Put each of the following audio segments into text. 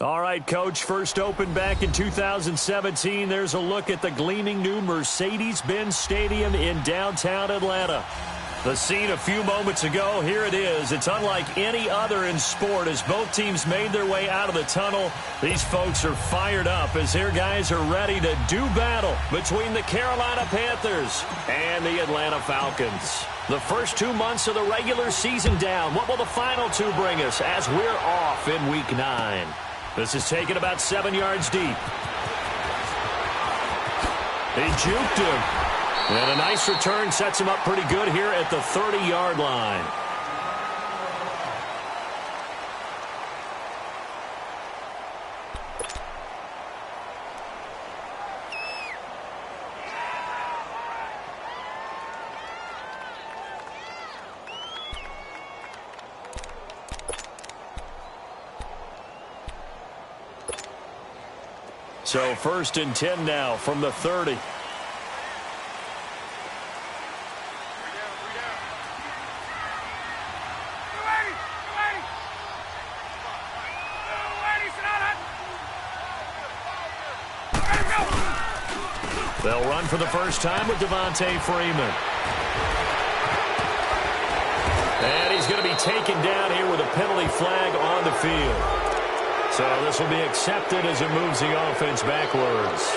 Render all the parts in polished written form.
All right, Coach, first opened back in 2017. There's a look at the gleaming new Mercedes-Benz Stadium in downtown Atlanta. The scene a few moments ago, here it is. It's unlike any other in sport as both teams made their way out of the tunnel. These folks are fired up as their guys are ready to do battle between the Carolina Panthers and the Atlanta Falcons. The first 2 months of the regular season down. What will the final two bring us as we're off in Week 9? This is taken about 7 yards deep. He juked him. And a nice return sets him up pretty good here at the 30-yard line. So 1st and 10 now from the 30. They'll run for the first time with Devontae Freeman. And he's going to be taken down here with a penalty flag on the field. So this will be accepted as it moves the offense backwards.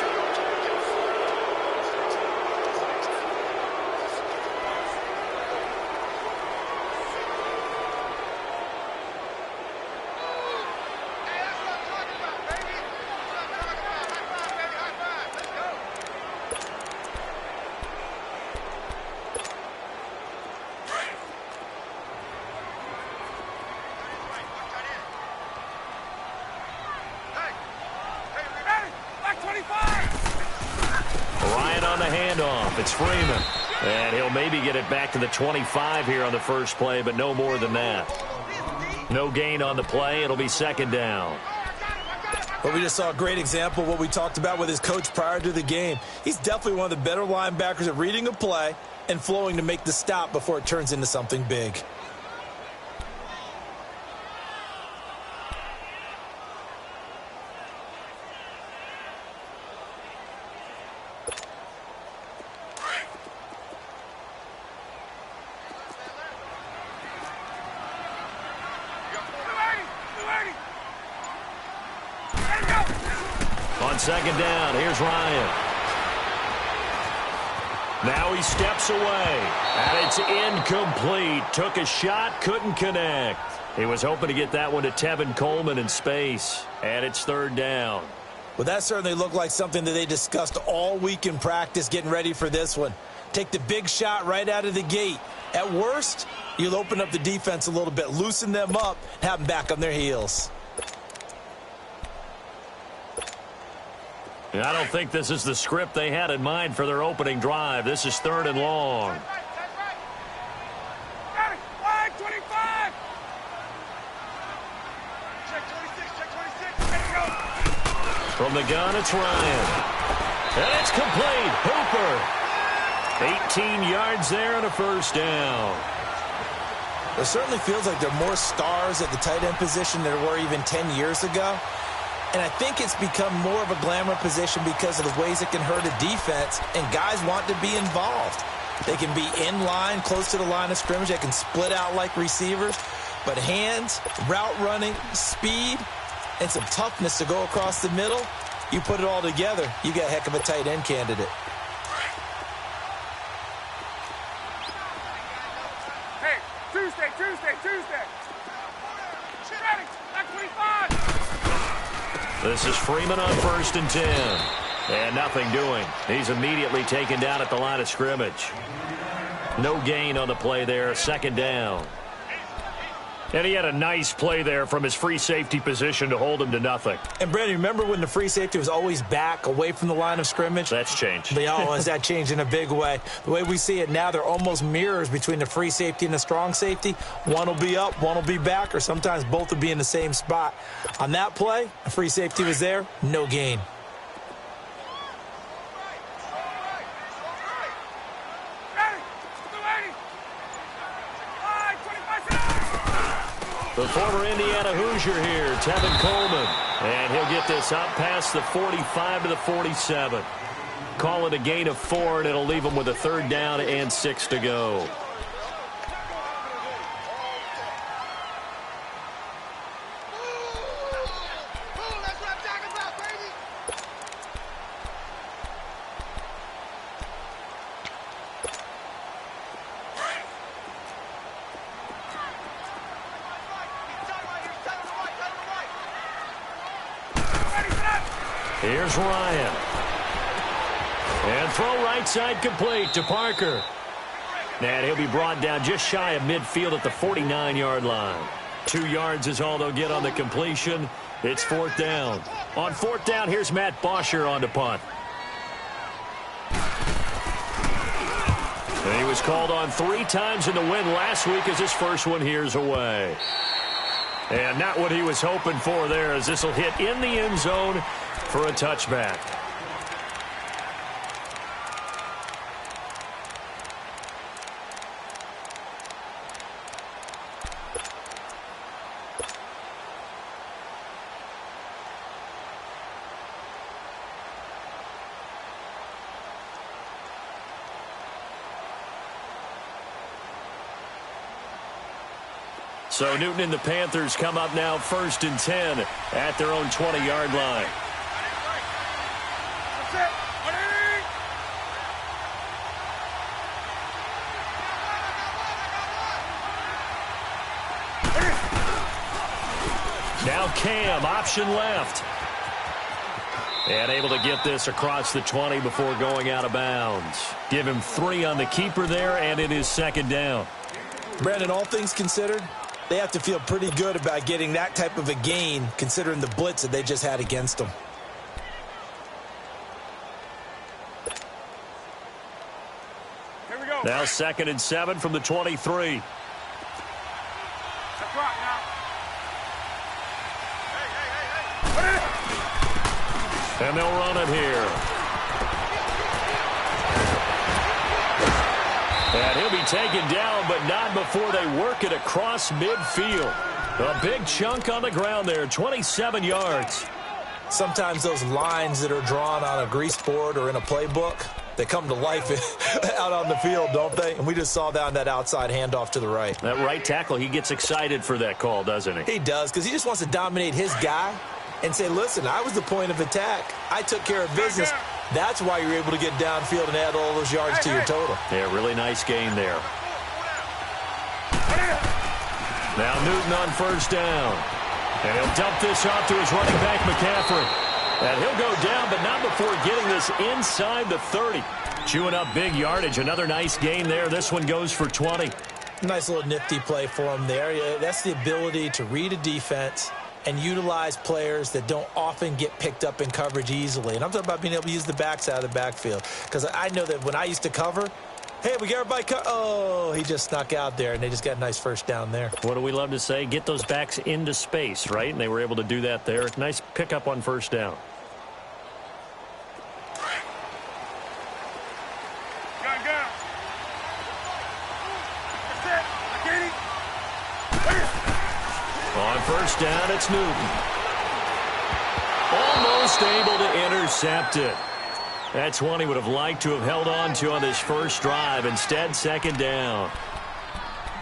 It's Freeman, and he'll maybe get it back to the 25 here on the first play, but no more than that. No gain on the play. It'll be 2nd down. But we just saw a great example of what we talked about with his coach prior to the game. He's definitely one of the better linebackers at reading a play and flowing to make the stop before it turns into something big. On 2nd down, here's Ryan. Now he steps away, and it's incomplete. Took a shot, couldn't connect. He was hoping to get that one to Tevin Coleman in space, and it's 3rd down. Well, that certainly looked like something that they discussed all week in practice getting ready for this one. Take the big shot right out of the gate. At worst, you'll open up the defense a little bit, loosen them up, and have them back on their heels. I don't think this is the script they had in mind for their opening drive. This is 3rd and long. From the gun, it's Ryan. And it's complete. Hooper. 18 yards there and a 1st down. It certainly feels like there are more stars at the tight end position than there were even 10 years ago. And I think it's become more of a glamour position because of the ways it can hurt a defense, and guys want to be involved. They can be in line, close to the line of scrimmage. They can split out like receivers. But hands, route running, speed, and some toughness to go across the middle, you put it all together, you got a heck of a tight end candidate. Hey, Tuesday. Ready, back 25. This is Freeman on 1st and 10. And nothing doing. He's immediately taken down at the line of scrimmage. No gain on the play there. 2nd down. And he had a nice play there from his free safety position to hold him to nothing. And, Brandon, remember when the free safety was always back away from the line of scrimmage? That's changed. That changed in a big way. The way we see it now, they're almost mirrors between the free safety and the strong safety. One will be up, one will be back, or sometimes both will be in the same spot. On that play, the free safety was there, no gain. The former Indiana Hoosier here, Tevin Coleman. And he'll get this up past the 45 to the 47. Call it a gain of 4, and it'll leave him with a 3rd down and 6 to go. Here's Ryan. And throw right side complete to Parker. And he'll be brought down just shy of midfield at the 49-yard line. 2 yards is all they'll get on the completion. It's 4th down. On 4th down, here's Matt Bosher on to punt. And he was called on 3 times in the win last week as his first one here's away. And not what he was hoping for there, as this will hit in the end zone for a touchback. So Newton and the Panthers come up now 1st and 10 at their own 20-yard line. Now Cam, option left. And able to get this across the 20 before going out of bounds. Give him 3 on the keeper there, and it is 2nd down. Brandon, all things considered, they have to feel pretty good about getting that type of a gain, considering the blitz that they just had against them. Here we go. Now 2nd and 7 from the 23. And they'll run it here. And he'll be taken down, but not before they work it across midfield. A big chunk on the ground there, 27 yards. Sometimes those lines that are drawn on a grease board or in a playbook, they come to life out on the field, don't they? And we just saw that on that outside handoff to the right. That right tackle, he gets excited for that call, doesn't he? He does, because he just wants to dominate his guy and say, listen, I was the point of attack. I took care of business. That's why you're able to get downfield and add all those yards to your total. Yeah, really nice gain there. Now Newton on 1st down. And he'll dump this off to his running back, McCaffrey. And he'll go down, but not before getting this inside the 30. Chewing up big yardage. Another nice gain there. This one goes for 20. Nice little nifty play for him there. That's the ability to read a defense and utilize players that don't often get picked up in coverage easily. And I'm talking about being able to use the backs out of the backfield. Because I know that when I used to cover, hey, we got everybody oh, he just snuck out there, and they just got a nice 1st down there. What do we love to say? Get those backs into space, right? And they were able to do that there. Nice pickup on 1st down. On 1st down, it's Newton. Almost able to intercept it. That's one he would have liked to have held on to on this first drive. Instead, 2nd down.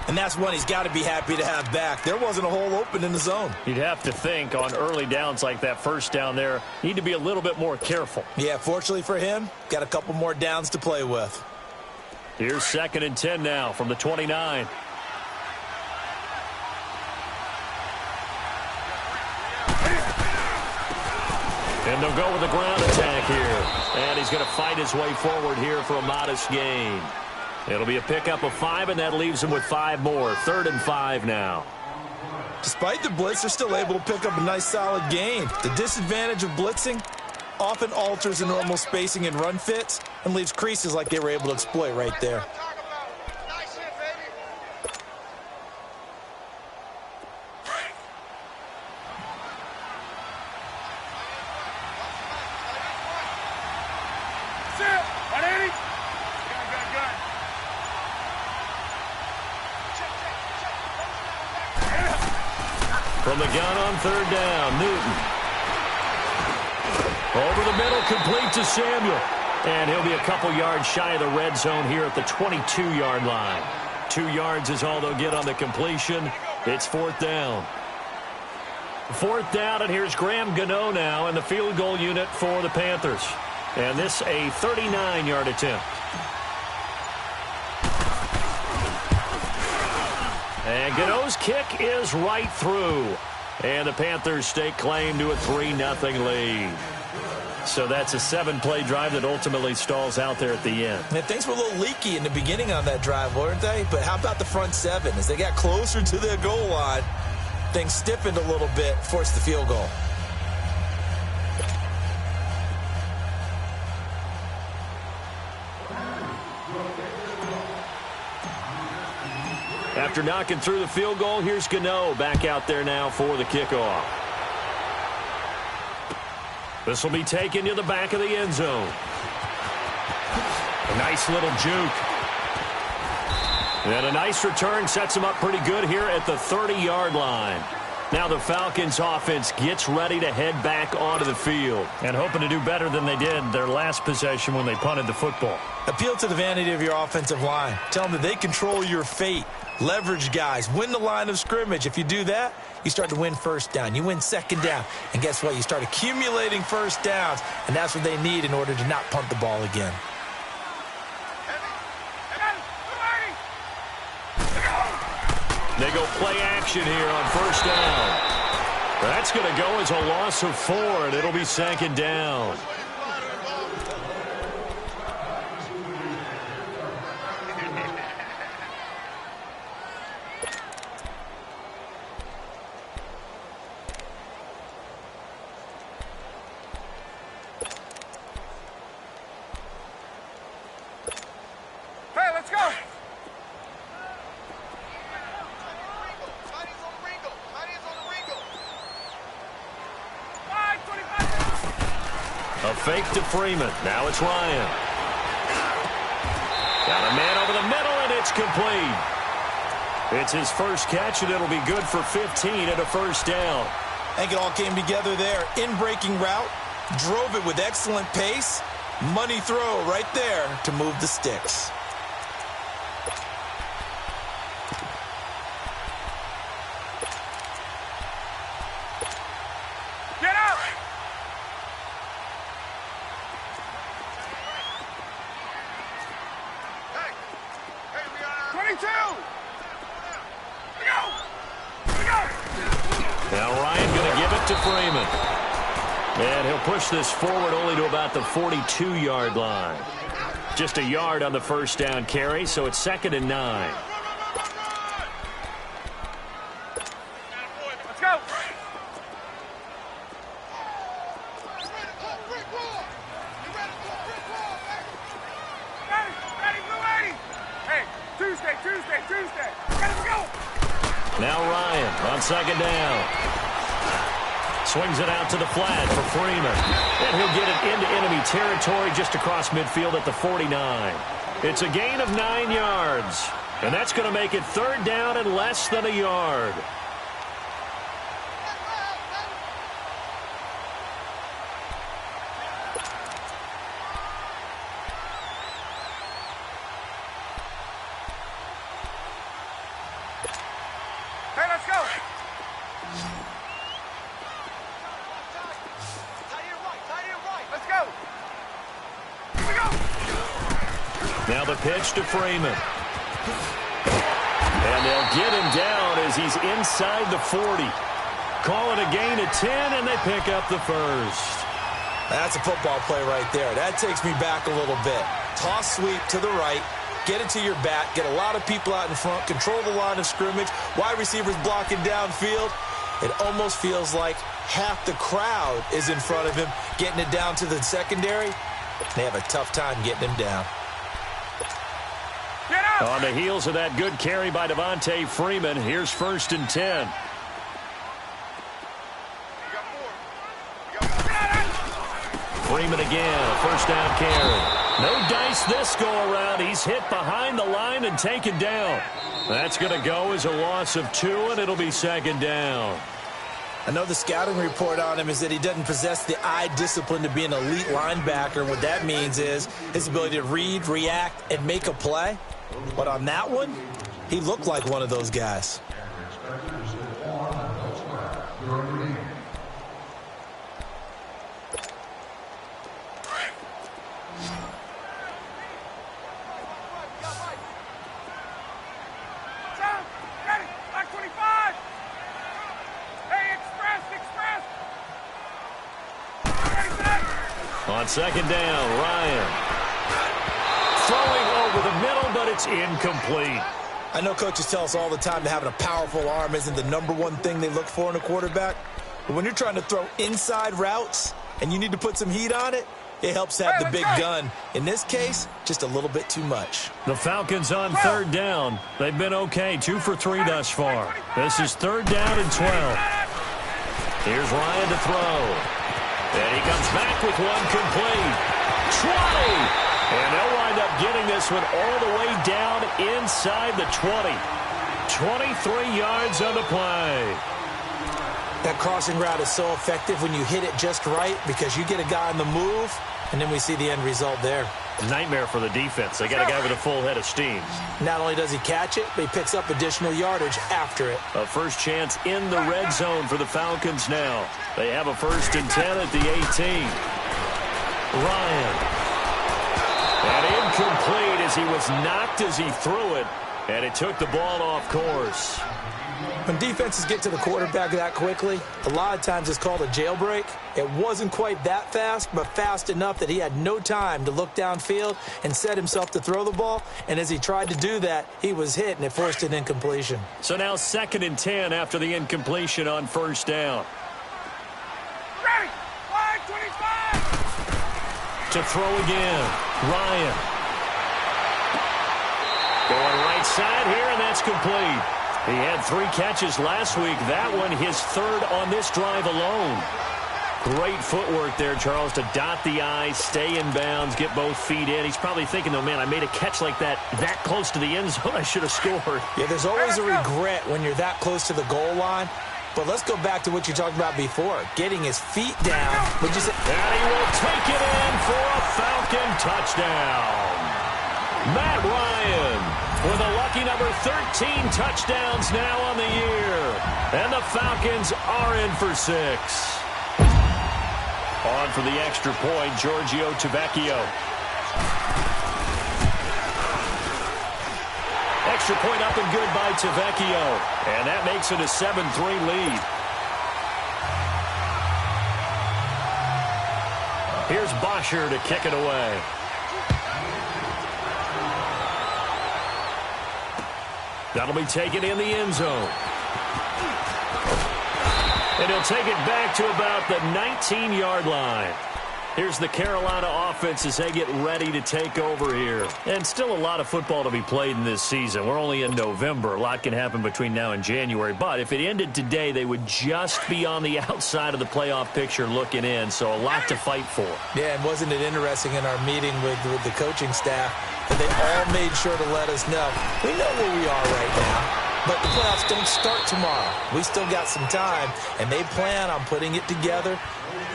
And that's one he's got to be happy to have back. There wasn't a hole open in the zone. You'd have to think on early downs like that 1st down there, need to be a little bit more careful. Yeah, fortunately for him, got a couple more downs to play with. Here's 2nd and 10 now from the 29. And they'll go with the ground attack here. And he's going to fight his way forward here for a modest gain. It'll be a pickup of 5, and that leaves him with 5 more. 3rd and 5 now. Despite the blitz, they're still able to pick up a nice solid gain. The disadvantage of blitzing often alters the normal spacing and run fits and leaves creases like they were able to exploit right there. From the gun on 3rd down, Newton. Over the middle, complete to Samuel. And he'll be a couple yards shy of the red zone here at the 22-yard line. 2 yards is all they'll get on the completion. It's 4th down. 4th down, and here's Graham Gano now in the field goal unit for the Panthers. And this a 39-yard attempt. And Gano's kick is right through. And the Panthers stake claim to a 3-0 lead. So that's a 7-play drive that ultimately stalls out there at the end. And things were a little leaky in the beginning on that drive, weren't they? But how about the front 7? As they got closer to their goal line, things stiffened a little bit, forced the field goal. After knocking through the field goal, here's Gano back out there now for the kickoff. This will be taken to the back of the end zone. A nice little juke. And a nice return sets him up pretty good here at the 30-yard line. Now the Falcons offense gets ready to head back onto the field and hoping to do better than they did their last possession when they punted the football. Appeal to the vanity of your offensive line. Tell them that they control your fate. Leverage guys. Win the line of scrimmage. If you do that, you start to win first down. You win second down. And guess what? You start accumulating first downs. And that's what they need in order to not punt the ball again. They go play action here on first down. That's going to go as a loss of 4, and it'll be 2nd down. Hey, let's go. A fake to Freeman. Now it's Ryan. Got a man over the middle, and it's complete. It's his first catch, and it'll be good for 15 and a first down. I think it all came together there. In-breaking route, drove it with excellent pace. Money throw right there to move the sticks. Get up. Hey, we are 22. We go. Now Ryan going to give it to Freeman. And he'll push this forward only to about the 42-yard line. Just a yard on the first down carry, so it's 2nd and 9. Let's go. Ready, Blue 80. Hey, Tuesday. Ready to go. Now Ryan on 2nd down. Swings it out to the flat for Freeman. And he'll get it into enemy territory just across midfield at the 49. It's a gain of 9 yards. And that's going to make it 3rd down and less than a yard. Hey, let's go. Let's go. Here we go. Now the pitch to Freeman. And they'll get him down as he's inside the 40. Call it a gain of 10, and they pick up the first. That's a football play right there. That takes me back a little bit. Toss sweep to the right. Get it to your back. Get a lot of people out in front. Control the line of scrimmage. Wide receivers blocking downfield. It almost feels like half the crowd is in front of him, getting it down to the secondary. They have a tough time getting him down. Get up. On the heels of that good carry by Devontae Freeman, here's 1st and 10. Freeman again, a first down carry. No dice this go-around. He's hit behind the line and taken down. That's going to go as a loss of 2, and it'll be 2nd down. I know the scouting report on him is that he doesn't possess the eye discipline to be an elite linebacker. And what that means is his ability to read, react, and make a play. But on that one, he looked like one of those guys. On second down, Ryan. Throwing over the middle, but it's incomplete. I know coaches tell us all the time that having a powerful arm isn't the #1 thing they look for in a quarterback. But when you're trying to throw inside routes and you need to put some heat on it, it helps have the big gun. In this case, just a little bit too much. The Falcons on third down. They've been okay, 2 for 3 thus far. This is third down and 12. Here's Ryan to throw. And he comes back with one complete. 20! And they'll wind up getting this one all the way down inside the 20. 23 yards on the play. That crossing route is so effective when you hit it just right because you get a guy on the move, and then we see the end result there. Nightmare for the defense. They got a guy with a full head of steam. Not only does he catch it, but he picks up additional yardage after it. A first chance in the red zone for the Falcons now. They have a 1st and 10 at the 18. Ryan. And incomplete as he was knocked as he threw it, and it took the ball off course. When defenses get to the quarterback that quickly, a lot of times it's called a jailbreak. It wasn't quite that fast, but fast enough that he had no time to look downfield and set himself to throw the ball. And as he tried to do that, he was hit, and it forced an incompletion. So now 2nd and 10 after the incompletion on 1st down. Ready! Line 25! To throw again, Ryan. Going right side here, and that's complete. He had 3 catches last week. That one his 3rd on this drive alone. Great footwork there, Charles, to dot the I, stay in bounds, get both feet in. He's probably thinking, though, man, I made a catch like that close to the end zone. I should have scored. Yeah, there's always a regret when you're that close to the goal line. But let's go back to what you talked about before, getting his feet down. Would you say? And he will take it in for a Falcon touchdown. Matt Ryan with a lucky number 13 touchdowns now on the year. And the Falcons are in for 6. On for the extra point, Giorgio Tavecchio. Extra point up and good by Tavecchio. And that makes it a 7-3 lead. Here's Bosher to kick it away. That'll be taken in the end zone. And he'll take it back to about the 19-yard line. Here's the Carolina offense as they get ready to take over here. And still a lot of football to be played in this season. We're only in November. A lot can happen between now and January. But if it ended today, they would just be on the outside of the playoff picture looking in. So a lot to fight for. Yeah, and wasn't it interesting in our meeting with the coaching staff that they all made sure to let us know, we know where we are right now. But the playoffs don't start tomorrow. We still got some time, and they plan on putting it together,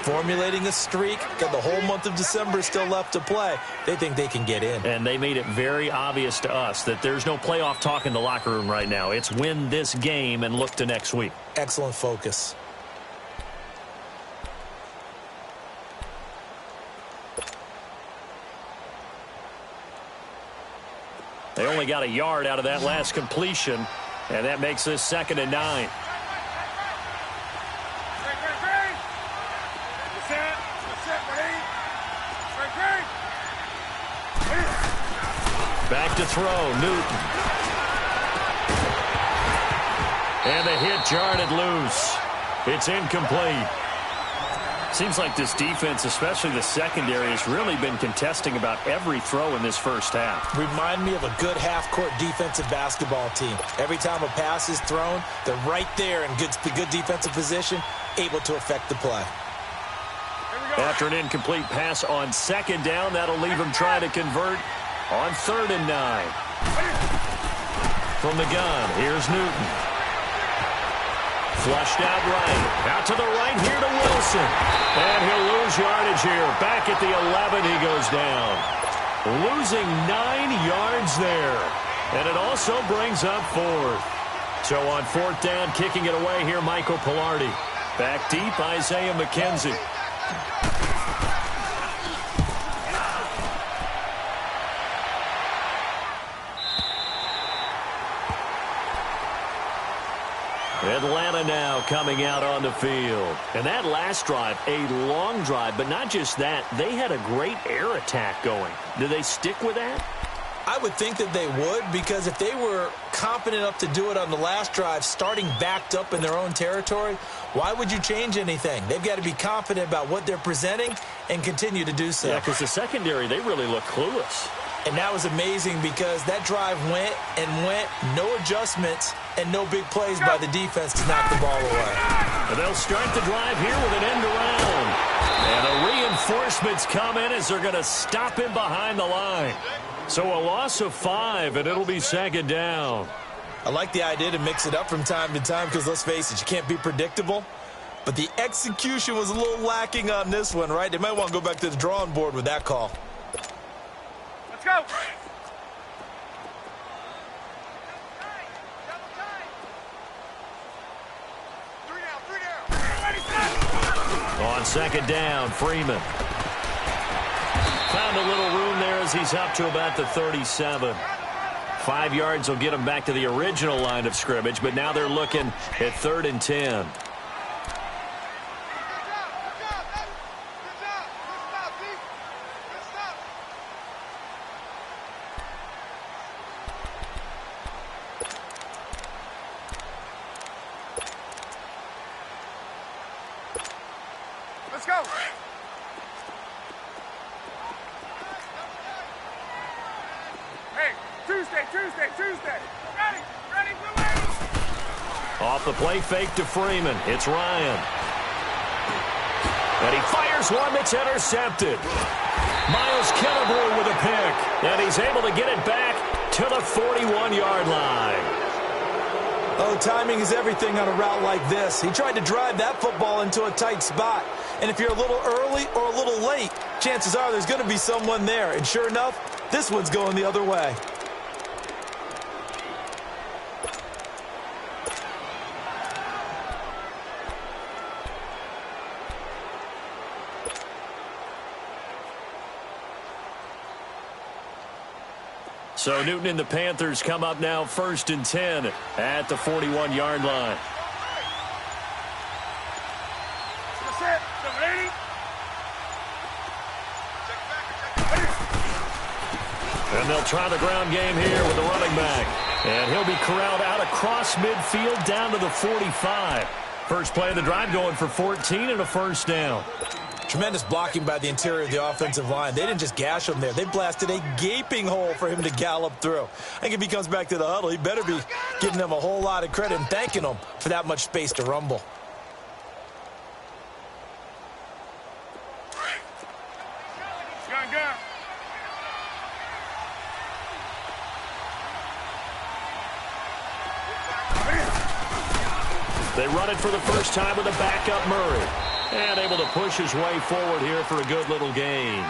formulating a streak. Got the whole month of December still left to play. They think they can get in. And they made it very obvious to us that there's no playoff talk in the locker room right now. It's win this game and look to next week. Excellent focus. They only got a yard out of that last completion, and that makes this 2nd and 9. Back to throw, Newton. And the hit jarred loose. It's incomplete. Seems like this defense, especially the secondary, has really been contesting about every throw in this first half. Remind me of a good half-court defensive basketball team. Every time a pass is thrown, they're right there in good defensive position, able to affect the play. After an incomplete pass on 2nd down, that'll leave him trying to convert on 3rd and 9. From the gun, here's Newton. Flushed out right. Out to the right here to Wilson. And he'll lose yardage here. Back at the 11, he goes down. Losing 9 yards there. And it also brings up 4th. So on 4th down, kicking it away here, Michael Pilardi. Back deep, Isaiah McKenzie. Atlanta now coming out on the field. And that last drive, a long drive, but not just that, they had a great air attack going. Do they stick with that? I would think that they would, because if they were confident enough to do it on the last drive, starting backed up in their own territory, why would you change anything? They've got to be confident about what they're presenting and continue to do so. Yeah, because the secondary, they really look clueless. And that was amazing because that drive went and went, no adjustments, and no big plays by the defense to knock the ball away. And they'll start the drive here with an end around. And the reinforcements come in as they're going to stop him behind the line. So a loss of 5, and it'll be 2nd down. I like the idea to mix it up from time to time because, let's face it, you can't be predictable. But the execution was a little lacking on this one, right? They might want to go back to the drawing board with that call. Let's go. On 2nd down, Freeman. Found a little room there as he's up to about the 37. 5 yards will get him back to the original line of scrimmage, but now they're looking at 3rd and 10. Let's go. Hey, Tuesday. Ready, we're ready. Off the play fake to Freeman. It's Ryan. And he fires one that's intercepted. Miles Killebrew with a pick. And he's able to get it back to the 41-yard line. Oh, timing is everything on a route like this. He tried to drive that football into a tight spot. And if you're a little early or a little late, chances are there's going to be someone there. And sure enough, this one's going the other way. So Newton and the Panthers come up now 1st and 10 at the 41-yard line. And they'll try the ground game here with the running back. And he'll be corralled out across midfield down to the 45. First play of the drive going for 14 and a 1st down. Tremendous blocking by the interior of the offensive line. They didn't just gash him there. They blasted a gaping hole for him to gallop through. I think if he comes back to the huddle, he better be giving them a whole lot of credit and thanking them for that much space to rumble. Gun. They run it for the first time with a backup Murray. And able to push his way forward here for a good little gain.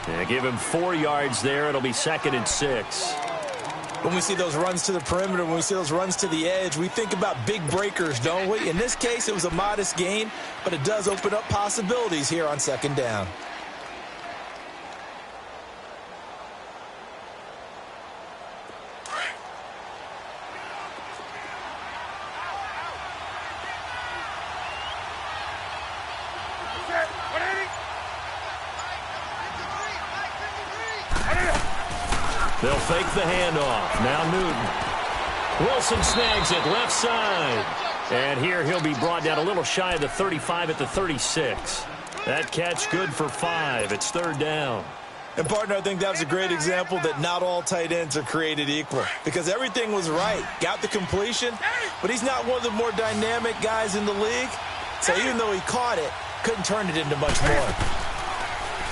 And give him 4 yards there. It'll be 2nd and 6. When we see those runs to the perimeter, when we see those runs to the edge, we think about big breakers, don't we? In this case, it was a modest gain, but it does open up possibilities here on 2nd down. They'll fake the handoff. Now Newton. Wilson snags it left side. And here he'll be brought down a little shy of the 35 at the 36. That catch good for 5. It's 3rd down. And, partner, I think that was a great example that not all tight ends are created equal. Because everything was right. Got the completion, but he's not one of the more dynamic guys in the league. So even though he caught it, couldn't turn it into much more.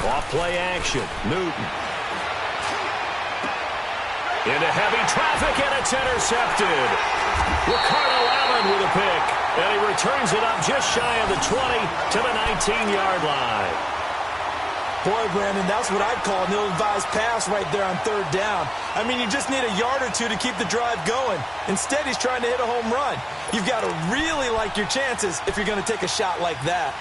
Off play action. Newton. Into heavy traffic, and a It's intercepted. Ricardo Allen with a pick. And he returns it up just shy of the 20 to the 19-yard line. Boy, Brandon, that's what I'd call an ill-advised pass right there on third down. I mean, you just need a yard or two to keep the drive going. Instead, he's trying to hit a home run. You've got to really like your chances if you're going to take a shot like that.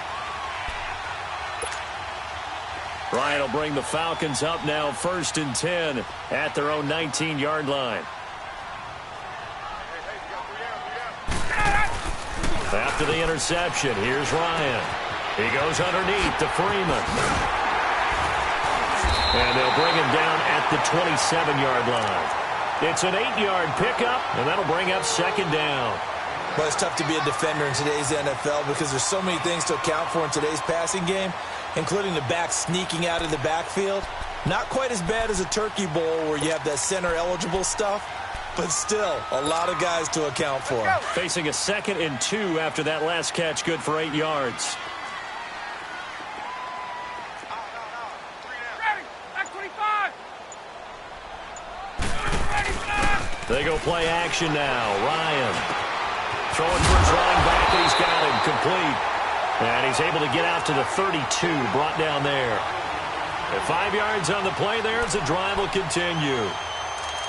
Ryan will bring the Falcons up now 1st and 10 at their own 19-yard line. After the interception, here's Ryan. He goes underneath to Freeman. And they'll bring him down at the 27-yard line. It's an 8-yard pickup, and that'll bring up 2nd down. Well, it's tough to be a defender in today's NFL because there's so many things to account for in today's passing game, including the back sneaking out of the backfield. Not quite as bad as a turkey bowl where you have that center-eligible stuff, but still a lot of guys to account for. Facing a 2nd and 2 after that last catch, good for 8 yards. They go play action now. Ryan throwing for his running back, and he's got him complete. And he's able to get out to the 32, brought down there. And 5 yards on the play there as the drive will continue.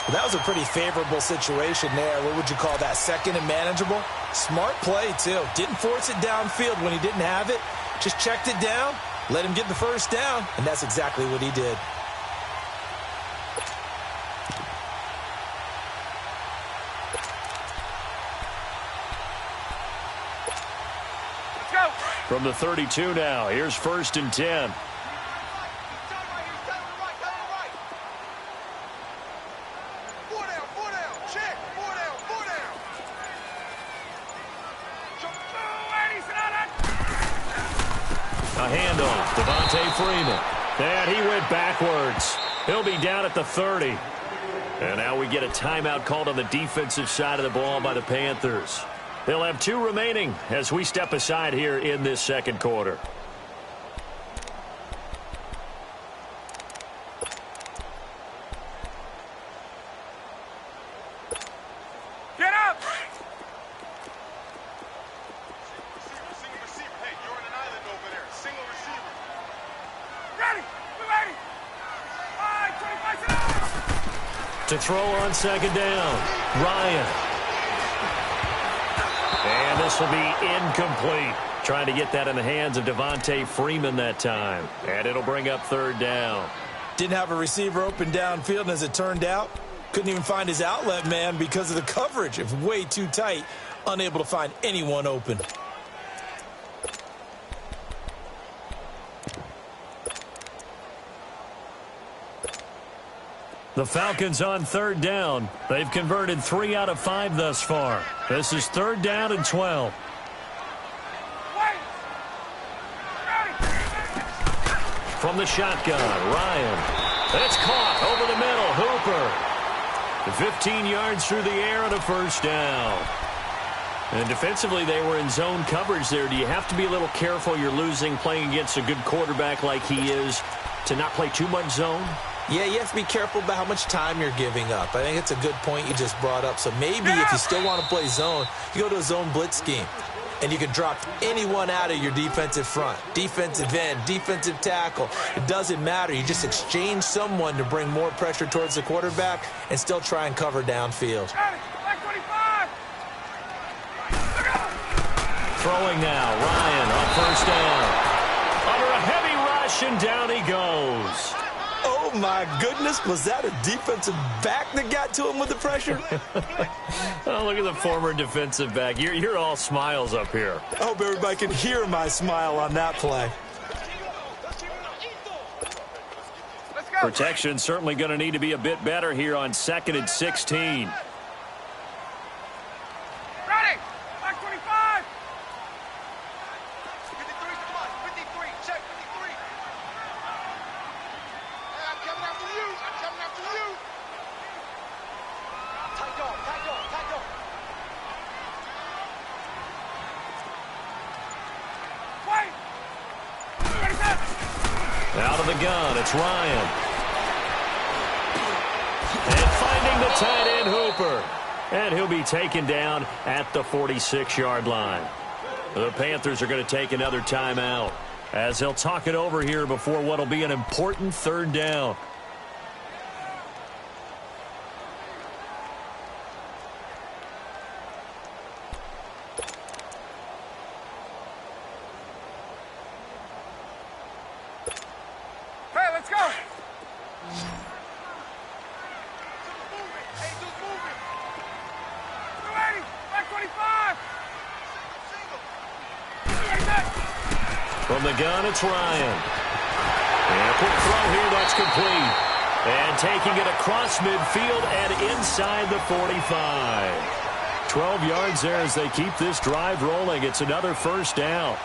Well, that was a pretty favorable situation there. What would you call that? 2nd and manageable? Smart play, too. Didn't force it downfield when he didn't have it. Just checked it down, let him get the 1st down, and that's exactly what he did. From the 32 now, here's 1st and 10. A handoff, Devontae Freeman. And he went backwards. He'll be down at the 30. And now we get a timeout called on the defensive side of the ball by the Panthers. They'll have 2 remaining as we step aside here in this 2nd quarter. Get up! Single receiver. Hey, you're on an island over there. Single receiver. Ready! We're ready! 5, 25, To throw on 2nd down, Ryan. And this will be incomplete. Trying to get that in the hands of Devontae Freeman that time. And it'll bring up 3rd down. Didn't have a receiver open downfield, and as it turned out, couldn't even find his outlet man because of the coverage. It's way too tight, unable to find anyone open. The Falcons on 3rd down. They've converted 3 out of 5 thus far. This is 3rd down and 12. From the shotgun, Ryan. It's caught over the middle. Hooper. 15 yards through the air and a 1st down. And defensively, they were in zone coverage there. Do you have to be a little careful? You're losing playing against a good quarterback like he is to not play too much zone? Yeah, you have to be careful about how much time you're giving up. I think it's a good point you just brought up. So maybe if you still want to play zone, you go to a zone blitz scheme. And you can drop anyone out of your defensive front. Defensive end, defensive tackle. It doesn't matter. You just exchange someone to bring more pressure towards the quarterback and still try and cover downfield. Throwing now, Ryan on 1st down. Under a heavy rush, and down he goes. Oh, my goodness. Was that a defensive back that got to him with the pressure? Oh, look at the former defensive back. You're all smiles up here. I hope everybody can hear my smile on that play. Protection certainly going to need to be a bit better here on 2nd and 16. Ready! 525! 53, come on. 53, check 53. Hey, I'm coming after you. I'm coming after you. Tight dog, tight dog, tight dog. Wait! Ready, set! Out of the gun, it's Ryan. And finding the tight end, Hooper. And he'll be taken down at the 46-yard line. The Panthers are going to take another timeout as they'll talk it over here before what will be an important third down. Hey, let's go! From the gun, it's Ryan. And a quick throw here, that's complete. And taking it across midfield and inside the 45. 12 yards there as they keep this drive rolling. It's another first down.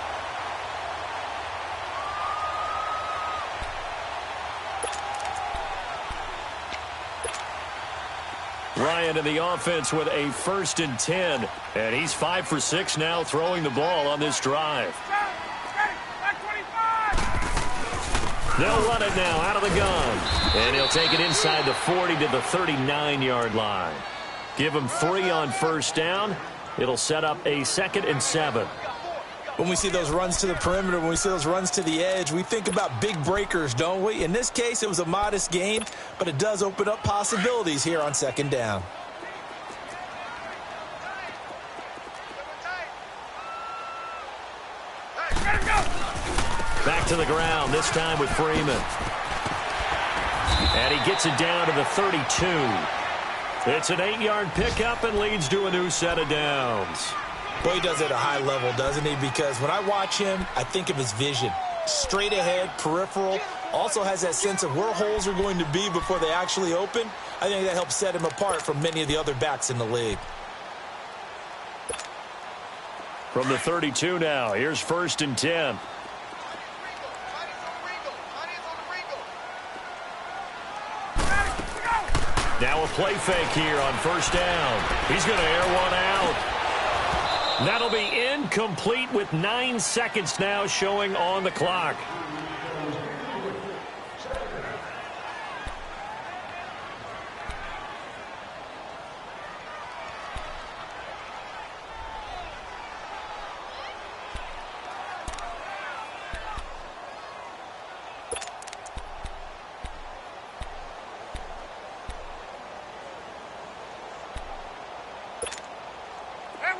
Ryan in the offense with a 1st and 10. And he's 5 for 6 now throwing the ball on this drive. They'll run it now out of the gun. And he'll take it inside the 40 to the 39-yard line. Give him 3 on first down. It'll set up a 2nd and 7. When we see those runs to the perimeter, when we see those runs to the edge, we think about big breakers, don't we? In this case, it was a modest gain, but it does open up possibilities here on 2nd down. Back to the ground, this time with Freeman. And he gets it down to the 32. It's an 8-yard pickup and leads to a new set of downs. Boy, he does it at a high level, doesn't he? Because when I watch him, I think of his vision. Straight ahead, peripheral. Also has that sense of where holes are going to be before they actually open. I think that helps set him apart from many of the other backs in the league. From the 32 now, here's 1st and 10. Now a play fake here on first down. He's going to air one out. That'll be incomplete with 9 seconds now showing on the clock.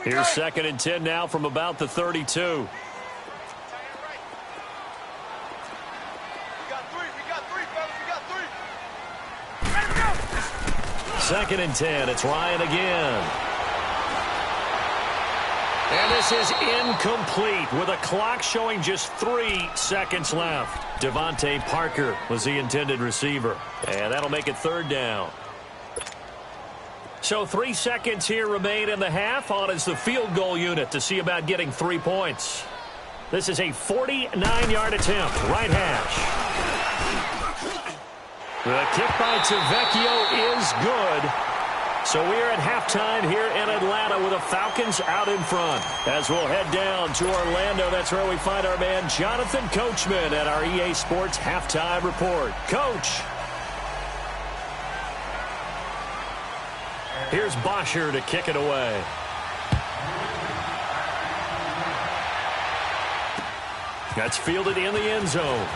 Here's 2nd and 10 now from about the 32. Second and 10. It's Ryan again. And this is incomplete with a clock showing just 3 seconds left. Devontae Parker was the intended receiver. And that'll make it 3rd down. So 3 seconds here remain in the half. On is the field goal unit to see about getting 3 points. This is a 49-yard attempt. Right hash. The kick by Tavecchio is good. So we're at halftime here in Atlanta with the Falcons out in front. As we'll head down to Orlando, that's where we find our man Jonathan Coachman at our EA Sports Halftime Report. Coach. Here's Bosher to kick it away. That's fielded in the end zone.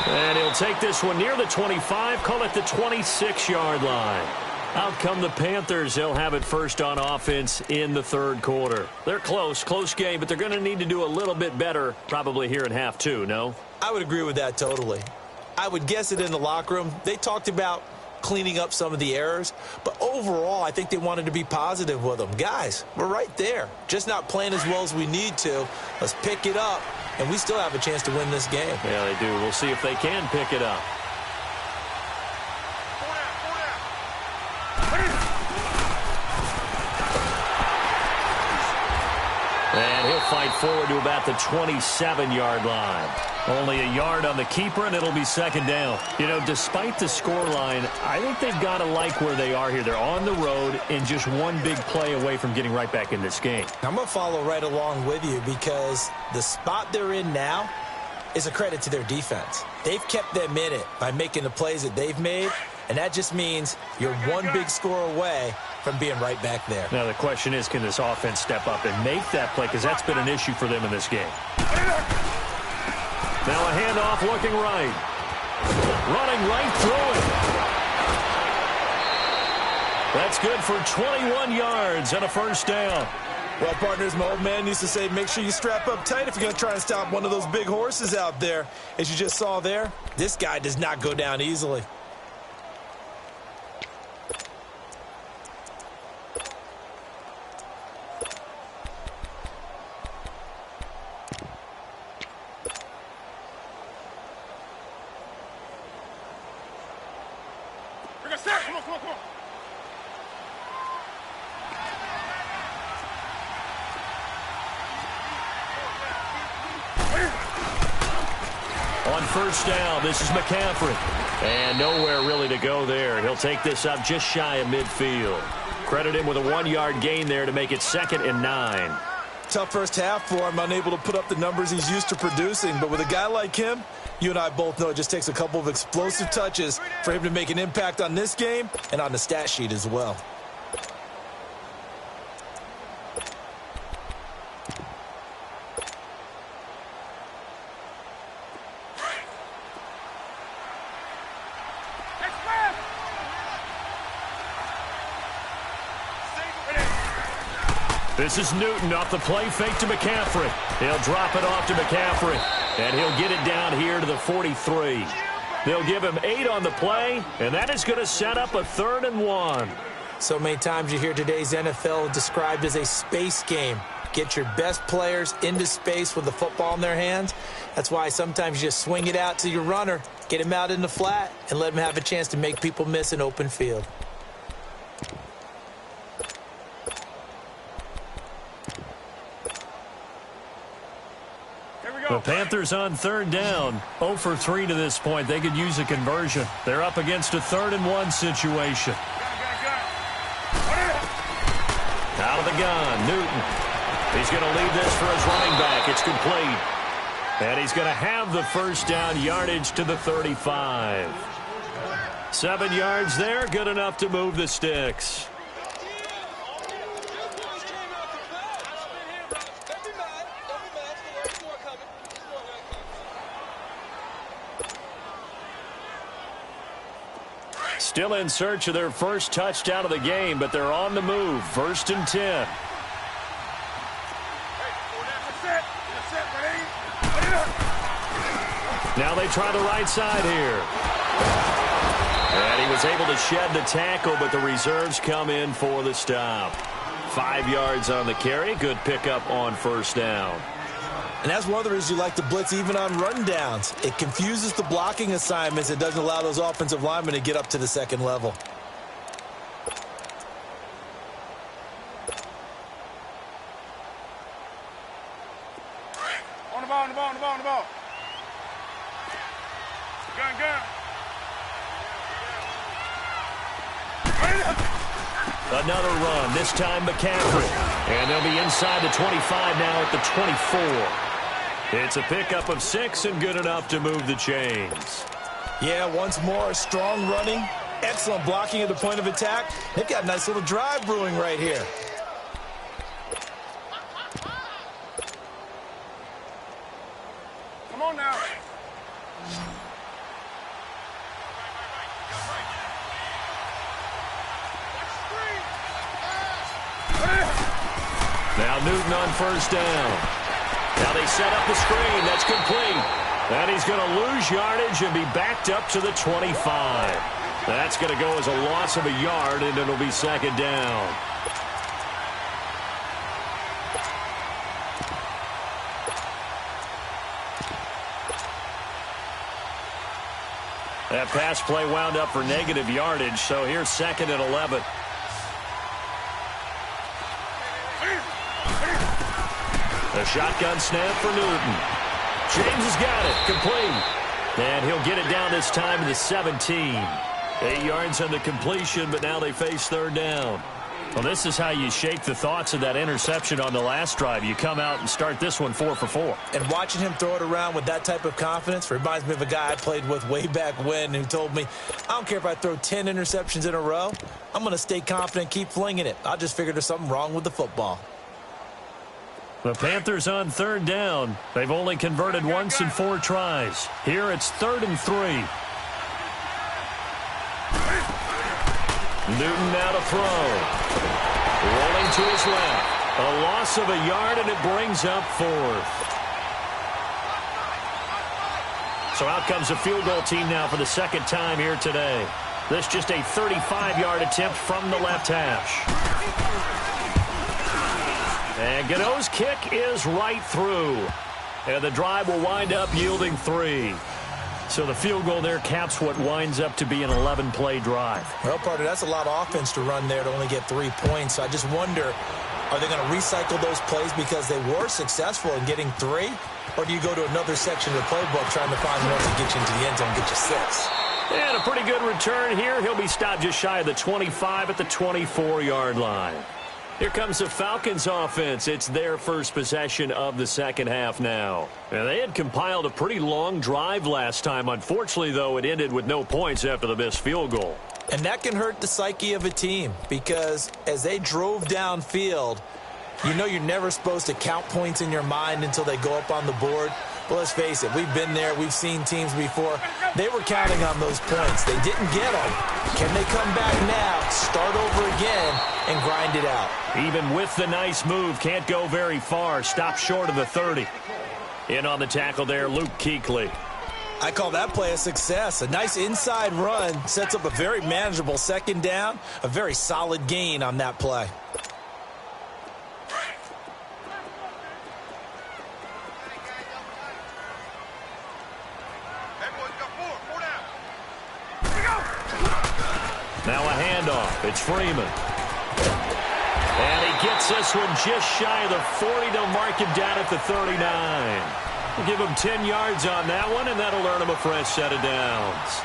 And he'll take this one near the 25, call it the 26-yard line. Out come the Panthers. They'll have it first on offense in the 3rd quarter. They're close game, but they're going to need to do a little bit better probably here in half 2, no? I would agree with that totally. I would guess it in the locker room. They talked about cleaning up some of the errors, but overall I think they wanted to be positive with them. Guys, we're right there, just not playing as well as we need to. Let's pick it up, and we still have a chance to win this game. Yeah, they do. We'll see if they can pick it up. And he'll fight forward to about the 27-yard line. Only a yard on the keeper, and it'll be 2nd down. You know, despite the scoreline, I think they've got to like where they are here. They're on the road and just one big play away from getting right back in this game. I'm going to follow right along with you because the spot they're in now is a credit to their defense. They've kept them in it by making the plays that they've made, And that just means you're one big score away from being right back there. Now the question is, can this offense step up and make that play? Because that's been an issue for them in this game. Now a handoff looking right. Running right through it. That's good for 21 yards and a first down. Well, partners, my old man used to say, make sure you strap up tight if you're going to try and stop one of those big horses out there. As you just saw there, this guy does not go down easily. Come on, come on, come on. On first down, this is McCaffrey. And nowhere really to go there. He'll take this up just shy of midfield. Credit him with a 1-yard gain there to make it 2nd and 9. Tough first half for him, unable to put up the numbers he's used to producing. But with a guy like him, you and I both know it just takes a couple of explosive touches for him to make an impact on this game and on the stat sheet as well. This is Newton off the play fake to McCaffrey. He'll drop it off to McCaffrey, and he'll get it down here to the 43. They'll give him 8 on the play, and that is going to set up a 3rd and 1. So many times you hear today's NFL described as a space game. Get your best players into space with the football in their hands. That's why sometimes you just swing it out to your runner, get him out in the flat, and let him have a chance to make people miss an open field. The Panthers on 3rd down. 0 for 3 to this point. They could use a conversion. They're up against a 3rd and 1 situation. Out of the gun, Newton. He's going to leave this for his running back. It's complete. And he's going to have the first down, yardage to the 35. 7 yards there, good enough to move the sticks. Still in search of their first touchdown of the game, but they're on the move. 1st and 10. Now they try the right side here. And he was able to shed the tackle, but the reserves come in for the stop. 5 yards on the carry. Good pickup on first down. And that's one of the reasons you like to blitz even on rundowns. It confuses the blocking assignments. It doesn't allow those offensive linemen to get up to the second level. On the ball, on the ball, on the ball, on the ball. Gun, gun. Another run, this time McCaffrey. And they'll be inside the 25 now at the 24. It's a pickup of 6 and good enough to move the chains. Yeah, once more, strong running, excellent blocking at the point of attack. They've got a nice little drive brewing right here. Come on now. Now Newton on first down. Now they set up the screen. That's complete. And he's going to lose yardage and be backed up to the 25. That's going to go as a loss of a yard, and it'll be 2nd down. That pass play wound up for negative yardage, so here's 2nd and 11. A shotgun snap for Newton. James has got it. Complete. And he'll get it down this time to the 17. 8 yards on the completion, but now they face 3rd down. Well, this is how you shake the thoughts of that interception on the last drive. You come out and start this one 4 for 4. And watching him throw it around with that type of confidence reminds me of a guy I played with way back when who told me, I don't care if I throw 10 interceptions in a row, I'm going to stay confident, keep flinging it. I just figured there's something wrong with the football. The Panthers on third down. They've only converted once in 4 tries. Here it's 3rd and 3. Newton now to throw. Rolling to his left. A loss of a yard, and it brings up 4th. So out comes a field goal team now for the second time here today. This just a 35-yard attempt from the left hash. And Gano's kick is right through. And the drive will wind up yielding 3. So the field goal there caps what winds up to be an 11-play drive. Well, partner, that's a lot of offense to run there to only get 3 points. So I just wonder, are they going to recycle those plays because they were successful in getting 3? Or do you go to another section of the playbook trying to find one to get you into the end zone and get you 6? And a pretty good return here. He'll be stopped just shy of the 25 at the 24-yard line. Here comes the Falcons offense. It's their first possession of the second half now. And they had compiled a pretty long drive last time. Unfortunately, though, it ended with no points after the missed field goal. And that can hurt the psyche of a team because as they drove downfield, you know you're never supposed to count points in your mind until they go up on the board. But let's face it, we've been there. We've seen teams before. They were counting on those points. They didn't get them. Can they come back now, start over again, and grind it out? Even with the nice move, can't go very far. Stop short of the 30. In on the tackle there, Luke Kuechly. I call that play a success. A nice inside run sets up a very manageable second down. A very solid gain on that play. Now a handoff. It's Freeman. And he gets this one just shy of the 40. They'll mark him down at the 39. We'll give him 10 yards on that one, and that'll earn him a fresh set of downs.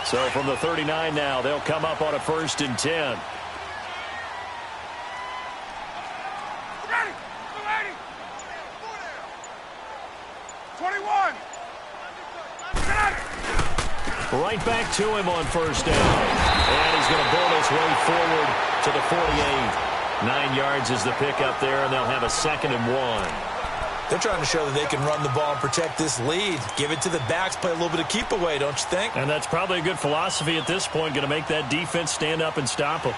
So from the 39 now, they'll come up on a 1st and 10. 21. Right back to him on 1st down. And he's going to build his way forward to the 48. 9 yards is the pickup there, and they'll have a 2nd and 1. They're trying to show that they can run the ball and protect this lead. Give it to the backs, play a little bit of keep away, don't you think? And that's probably a good philosophy at this point, going to make that defense stand up and stop them.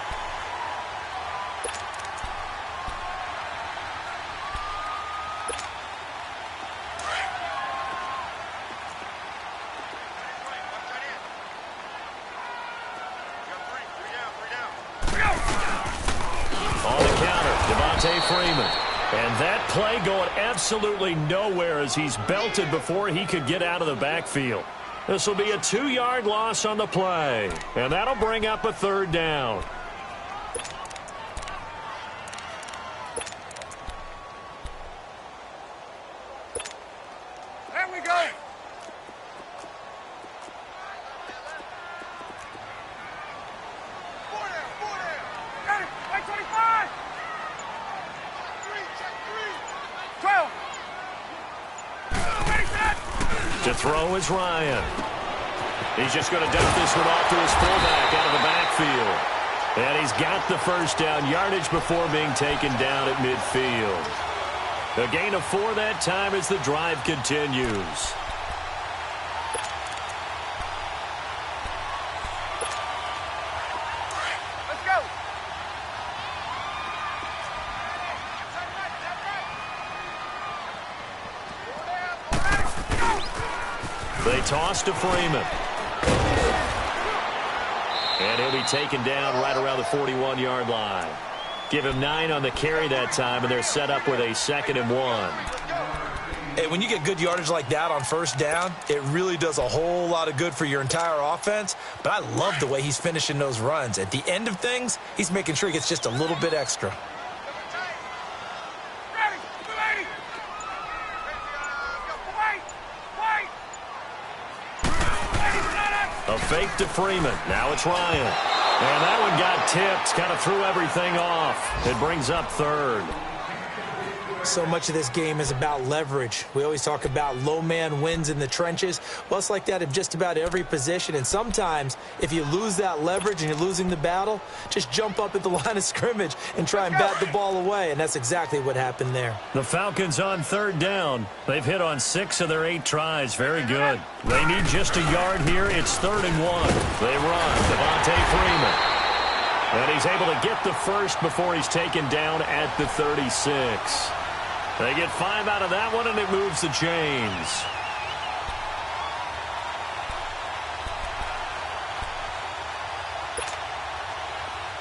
Freeman. And that play going absolutely nowhere as he's belted before he could get out of the backfield. This will be a 2-yard loss on the play. And that'll bring up a 3rd down. There we go. Got it. Like 25. 12. To throw is Ryan. He's just going to dump this one off to his fullback out of the backfield. And he's got the 1st down yardage before being taken down at midfield. A gain of 4 that time as the drive continues. They toss to Freeman. And he'll be taken down right around the 41-yard line. Give him 9 on the carry that time, and they're set up with a 2nd and 1. Hey, when you get good yardage like that on 1st down, it really does a whole lot of good for your entire offense. But I love the way he's finishing those runs. At the end of things, he's making sure he gets just a little bit extra. A fake to Freeman. Now it's Ryan. And that one got tipped. Kind of threw everything off. It brings up third. So much of this game is about leverage. We always talk about low man wins in the trenches. Well, it's like that in just about every position. And sometimes, if you lose that leverage and you're losing the battle, just jump up at the line of scrimmage and try and bat the ball away. And that's exactly what happened there. The Falcons on third down. They've hit on 6 of their 8 tries. Very good. They need just a yard here. It's 3rd and 1. They run. Devontae Freeman. And he's able to get the first before he's taken down at the 36. They get 5 out of that one, and it moves the chains.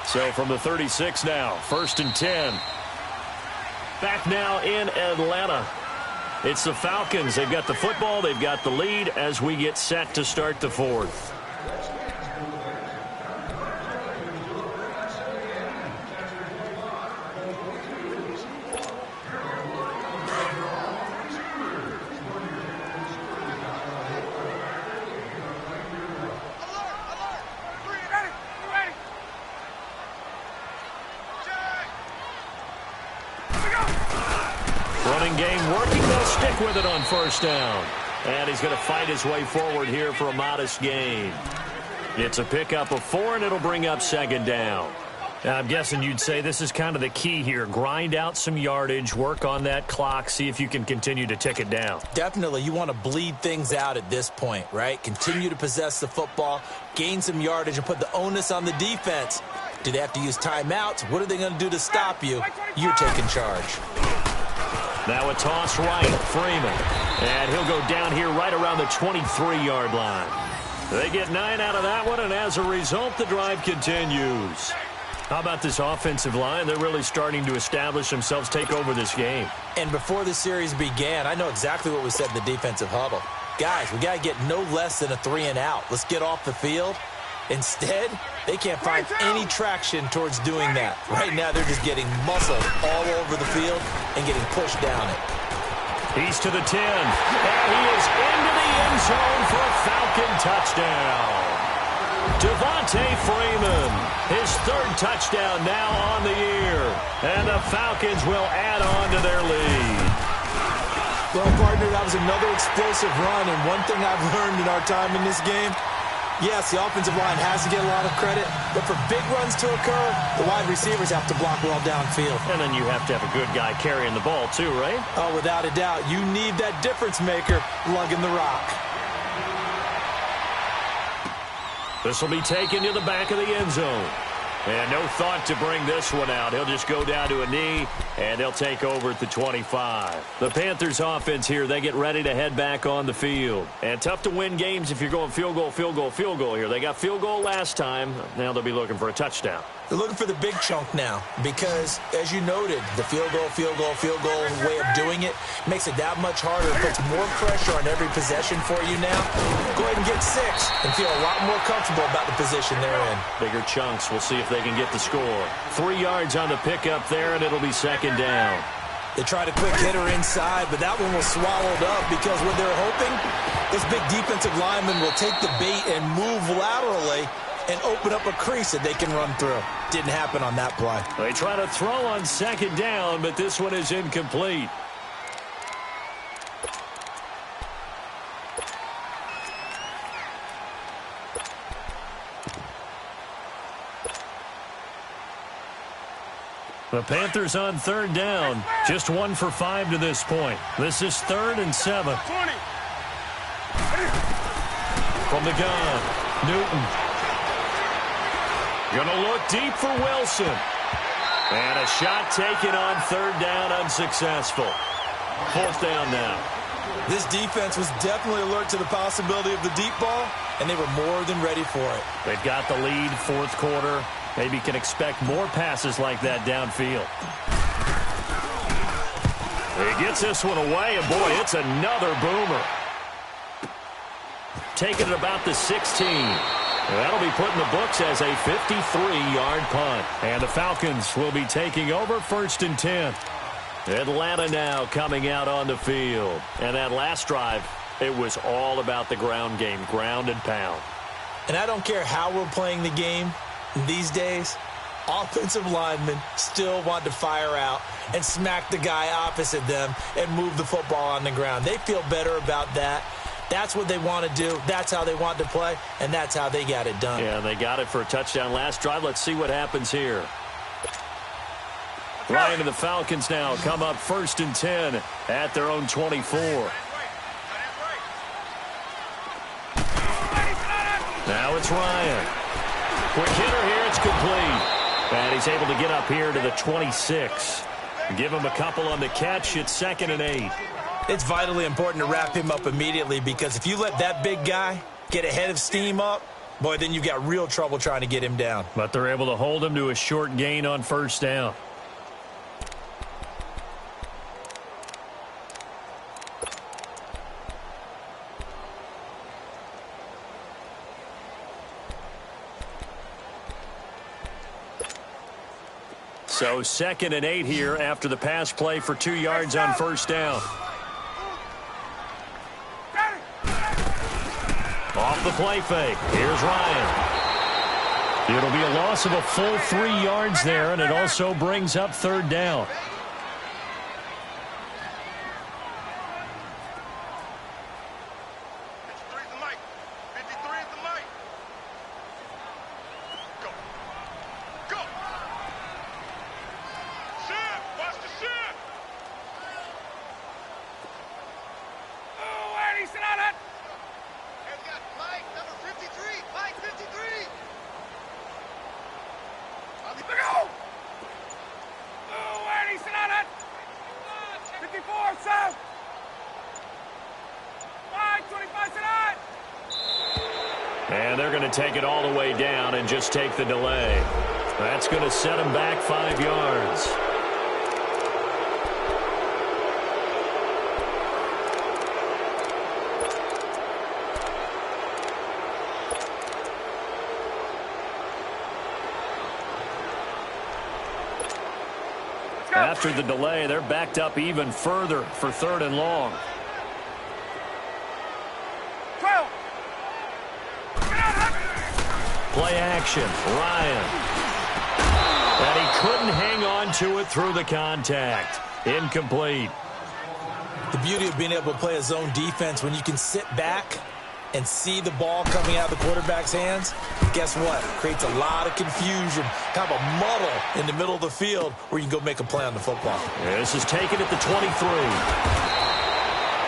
So from the 36 now, 1st and 10. Back now in Atlanta. It's the Falcons. They've got the football. They've got the lead as we get set to start the 4th. Game working. They'll stick with it on 1st down. And he's going to fight his way forward here for a modest gain. It's a pickup of 4, and it'll bring up 2nd down. Now, I'm guessing you'd say this is kind of the key here. Grind out some yardage, work on that clock, see if you can continue to tick it down. Definitely. You want to bleed things out at this point, right? Continue to possess the football, gain some yardage, and put the onus on the defense. Do they have to use timeouts? What are they going to do to stop you? You're taking charge. Now a toss right, Freeman. And he'll go down here right around the 23-yard line. They get 9 out of that one, and as a result, the drive continues. How about this offensive line? They're really starting to establish themselves, take over this game. And before the series began, I know exactly what we said in the defensive huddle. Guys, we got to get no less than a 3-and-out. Let's get off the field. Instead, they can't find any traction towards doing that. Right now, they're just getting muscled all over the field and getting pushed down it. He's to the 10. And he is into the end zone for a Falcon touchdown. Devontae Freeman, his 3rd touchdown now on the year. And the Falcons will add on to their lead. Well, partner, that was another explosive run. And one thing I've learned in our time in this game, yes, the offensive line has to get a lot of credit, but for big runs to occur, the wide receivers have to block well downfield. And then you have to have a good guy carrying the ball too, right? Oh, without a doubt. You need that difference maker lugging the rock. This will be taken to the back of the end zone. And no thought to bring this one out. He'll just go down to a knee, and they'll take over at the 25. The Panthers offense here, they get ready to head back on the field. And tough to win games if you're going field goal, field goal, field goal here. They got field goal last time. Now they'll be looking for a touchdown. They're looking for the big chunk now because, as you noted, the field goal way of doing it makes it that much harder. It puts more pressure on every possession for you now. Go ahead and get 6 and feel a lot more comfortable about the position they're in. Bigger chunks. We'll see if they can get the score. 3 yards on the pickup there, and it'll be 2nd down. They tried a quick hitter inside, but that one was swallowed up because what they're hoping, this big defensive lineman will take the bait and move laterally and open up a crease that they can run through. Didn't happen on that play. They try to throw on 2nd down, but this one is incomplete. The Panthers on 3rd down. Just 1 for 5 to this point. This is 3rd and 7. 20. From the gun, Newton. Gonna look deep for Wilson. And a shot taken on 3rd down, unsuccessful. 4th down now. This defense was definitely alert to the possibility of the deep ball, and they were more than ready for it. They've got the lead, 4th quarter. Maybe can expect more passes like that downfield. He gets this one away, and boy, it's another boomer. Taking it about the 16. That'll be put in the books as a 53-yard punt. And the Falcons will be taking over 1st and 10. Atlanta now coming out on the field. And that last drive, it was all about the ground game, ground and pound. And I don't care how we're playing the game these days, offensive linemen still want to fire out and smack the guy opposite them and move the football on the ground. They feel better about that. That's what they want to do. That's how they want to play, and that's how they got it done. Yeah, they got it for a touchdown last drive. Let's see what happens here. Ryan and the Falcons now come up 1st and 10 at their own 24. Now it's Ryan. Quick hitter here. It's complete. And he's able to get up here to the 26. Give him a couple on the catch. It's 2nd and 8. It's vitally important to wrap him up immediately, because if you let that big guy get ahead of steam up, boy, then you've got real trouble trying to get him down. But they're able to hold him to a short gain on 1st down. So 2nd and 8 here after the pass play for 2 yards on 1st down. Off the play fake. Here's Ryan. It'll be a loss of a full 3 yards there, and it also brings up 3rd down. And they're going to take it all the way down and just take the delay. That's going to set them back 5 yards. After the delay, they're backed up even further for 3rd and long. 12. Play action, Ryan. And he couldn't hang on to it through the contact. Incomplete. The beauty of being able to play a zone defense, when you can sit back and see the ball coming out of the quarterback's hands, guess what? Creates a lot of confusion, kind of a muddle in the middle of the field where you can go make a play on the football. This is taken at the 23.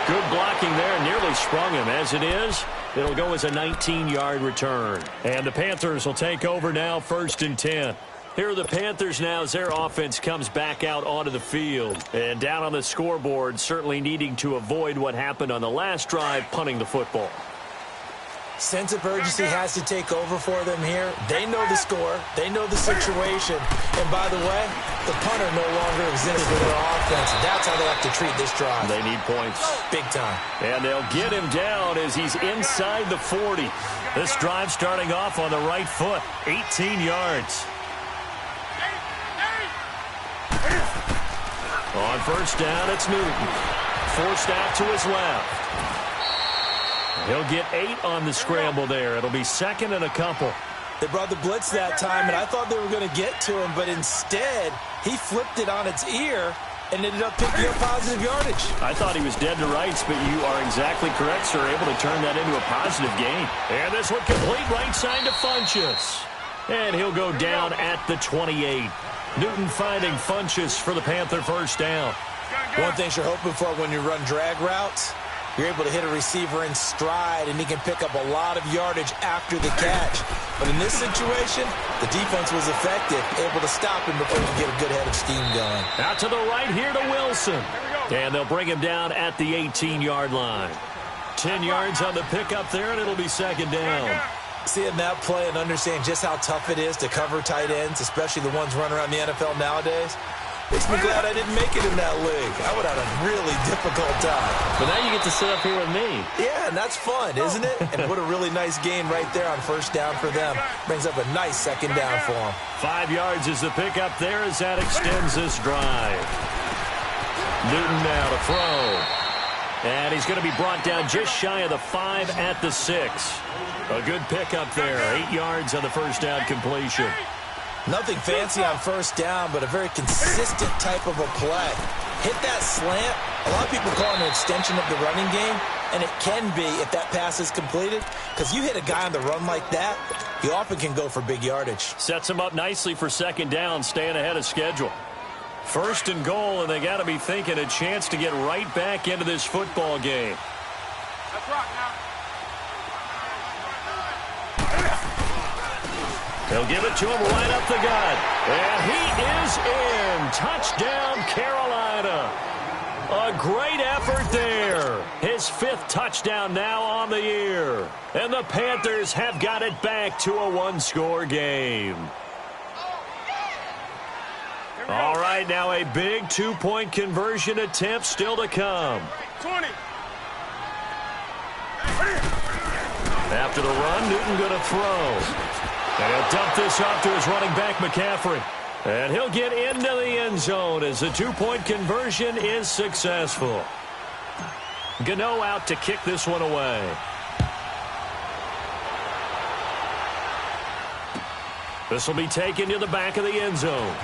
Good blocking there, nearly sprung him. As it is, it'll go as a 19-yard return. And the Panthers will take over now, 1st and 10. Here are the Panthers now as their offense comes back out onto the field. And down on the scoreboard, certainly needing to avoid what happened on the last drive, punting the football. Sense of urgency has to take over for them here. They know the score. They know the situation. And by the way, the punter no longer exists for their offense. That's how they have to treat this drive. They need points. Big time. And they'll get him down as he's inside the 40. This drive starting off on the right foot. 18 yards. On 1st down, it's Newton. Forced out to his left. He'll get 8 on the scramble there. It'll be 2nd and a couple. They brought the blitz that time, and I thought they were going to get to him, but instead, he flipped it on its ear and ended up picking up positive yardage. I thought he was dead to rights, but you are exactly correct, sir. Able to turn that into a positive gain. And this one complete right side to Funchess. And he'll go down at the 28. Newton finding Funchess for the Panther 1st down. One thing you're hoping for when you run drag routes, you're able to hit a receiver in stride, and he can pick up a lot of yardage after the catch. But in this situation, the defense was effective, able to stop him before he could get a good head of steam going. Out to the right here to Wilson. And they'll bring him down at the 18-yard line. 10 yards on the pickup there, and it'll be 2nd down. Seeing that play and understanding just how tough it is to cover tight ends, especially the ones running around the NFL nowadays, makes me glad I didn't make it in that league. I would have had a really difficult time. But now you get to sit up here with me. Yeah, and that's fun, isn't it? And what a really nice gain right there on 1st down for them. Brings up a nice 2nd down for them. 5 yards is the pickup there as that extends this drive. Newton now to throw. And he's going to be brought down just shy of the 5 at the 6. A good pickup there. 8 yards on the first down completion. Nothing fancy on first down, but a very consistent type of a play. Hit that slant. A lot of people call it an extension of the running game, and it can be if that pass is completed, because you hit a guy on the run like that, he often can go for big yardage. Sets him up nicely for second down, staying ahead of schedule. First and goal, and they got to be thinking a chance to get right back into this football game. Let's rock now. They'll give it to him right up the gut. And he is in. Touchdown, Carolina. A great effort there. His 5th touchdown now on the year. And the Panthers have got it back to a 1-score game. All right, now a big 2-point conversion attempt still to come. 20. After the run, Newton going to throw. And he'll dump this off to his running back, McCaffrey. And he'll get into the end zone as the 2-point conversion is successful. Gano out to kick this one away. This will be taken to the back of the end zone.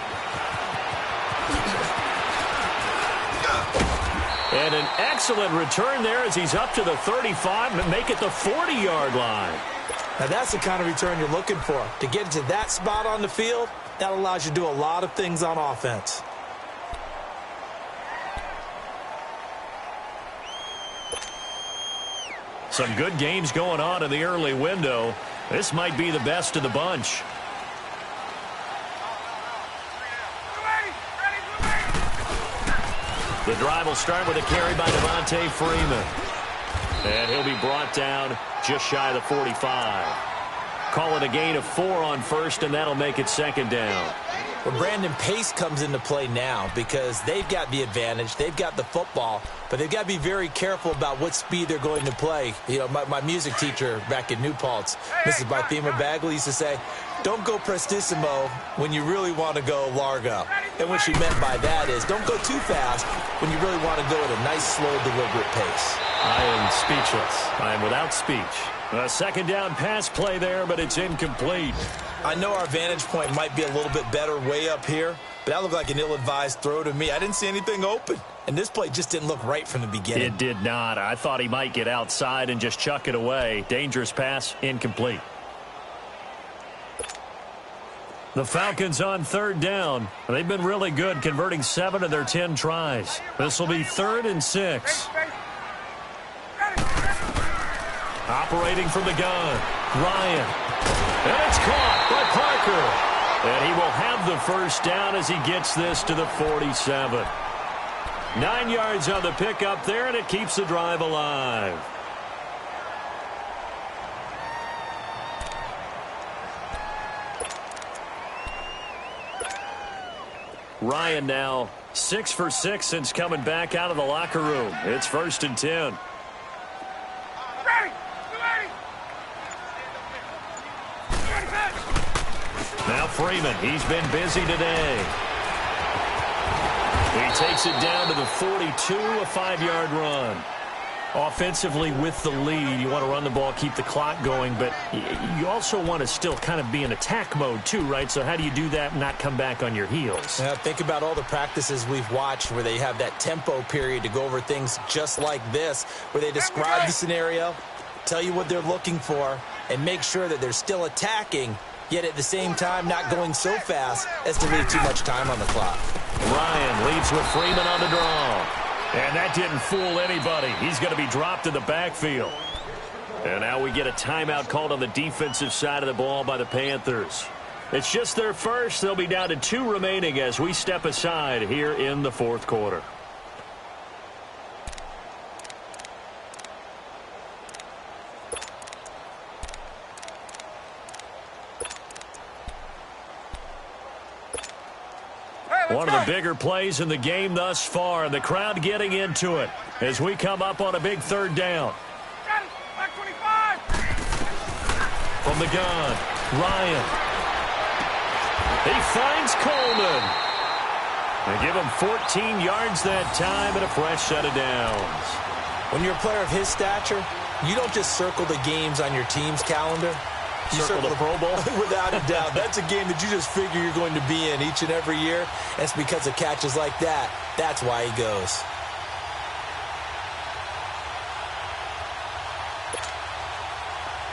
And an excellent return there as he's up to the 35 and make it the 40-yard line. Now, that's the kind of return you're looking for. To get to that spot on the field, that allows you to do a lot of things on offense. Some good games going on in the early window. This might be the best of the bunch. The drive will start with a carry by Devontae Freeman. And he'll be brought down just shy of the 45. Call it a gain of 4 on first, and that'll make it second down. Well, Brandon, pace comes into play now because they've got the advantage. They've got the football, but they've got to be very careful about what speed they're going to play. You know, my music teacher back in New Paltz, Mrs. Bythema Bagley, used to say, don't go prestissimo when you really want to go largo. And what she meant by that is don't go too fast when you really want to go at a nice, slow, deliberate pace. I am speechless. I am without speech. A second down pass play there, but it's incomplete. I know our vantage point might be a little bit better way up here, but that looked like an ill-advised throw to me. I didn't see anything open, and this play just didn't look right from the beginning. It did not. I thought he might get outside and just chuck it away. Dangerous pass, incomplete. The Falcons on third down. They've been really good, converting 7 of their 10 tries. This will be 3rd and 6. Operating from the gun, Ryan. And it's caught by Parker. And he will have the first down as he gets this to the 47. 9 yards on the pickup there, and it keeps the drive alive. Ryan now 6 for 6 since coming back out of the locker room. It's 1st and 10. Now Freeman, he's been busy today. He takes it down to the 42, a 5-yard run. Offensively with the lead, you want to run the ball, keep the clock going, but you also want to still kind of be in attack mode too, right? So how do you do that and not come back on your heels? Yeah, think about all the practices we've watched where they have that tempo period to go over things just like this, where they describe the scenario, tell you what they're looking for, and make sure that they're still attacking, yet at the same time not going so fast as to leave too much time on the clock. Ryan leads with Freeman on the draw. And that didn't fool anybody. He's going to be dropped in the backfield. And now we get a timeout called on the defensive side of the ball by the Panthers. It's just their first. They'll be down to 2 remaining as we step aside here in the 4th quarter. One of the bigger plays in the game thus far, and the crowd getting into it as we come up on a big 3rd down. Got it. Back 25. From the gun, Ryan. He finds Coleman. They give him 14 yards that time and a fresh set of downs. When you're a player of his stature, you don't just circle the games on your team's calendar. You circle the Pro Bowl? Without a doubt. That's a game that you just figure you're going to be in each and every year. And it's because of catches like that. That's why he goes.